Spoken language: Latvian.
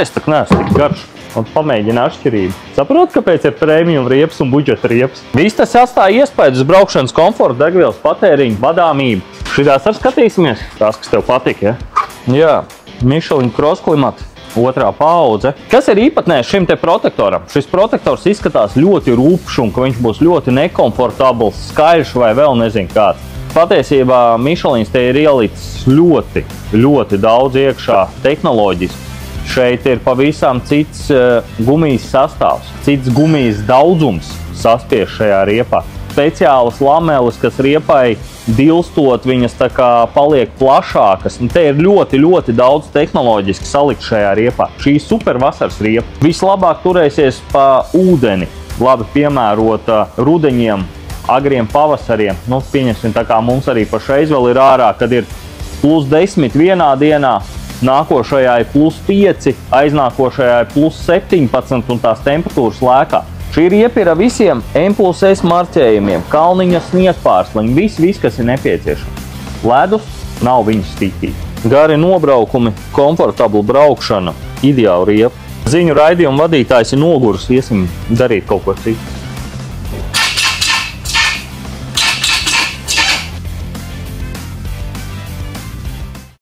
Es tak neesmu tik garš. Un pamēģina atšķirību. Saprot, kāpēc ir premium riepas un budžeta riepas? Viss tas atstāja iespējas uz braukšanas komfortu, degvielas patēriņu, vadāmību. Šitās ar skatīsimies. Tās, kas tev patīk, ja? Jā, Michelin Cross klimata. 2. paudze. Kas ir īpatnējs šim te protektoram? Šis protektors izskatās ļoti rūpšs un ka viņš būs ļoti nekomfortabls, skaļš vai vēl nezinu kāds. Patiesībā Michelins te ir ielicis ļoti daudz iekšā tehnoloģiski. Šeit ir pavisam cits gumijas sastāvs, cits gumijas daudzums saspiež šajā riepā. Speciālas lameles, kas riepai dilstot, viņas tā kā paliek plašākas. Un te ir ļoti daudz tehnoloģiski salikt šajā riepā. Šī super vasaras riepa vislabāk turēsies pa ūdeni. Labi piemērota rudeņiem, agriem pavasariem. Nu, pieņemsim, tā kā mums arī pašreiz vēl ir ārā, kad ir +10 vienā dienā, nākošajā ir +5, aiznākošajā ir +17 un tās temperatūras lēkā. Šī riepa ir ar visiem M+S marķējumiem, kalniņa sniegpārsliņi, viss, kas ir nepieciešams. Ledus nav viņas stiķīgi. Gari nobraukumi, komfortabla braukšana, ideāla riepa. Ziņu raidījuma vadītājs ir noguris, iesim darīt kaut ko citu.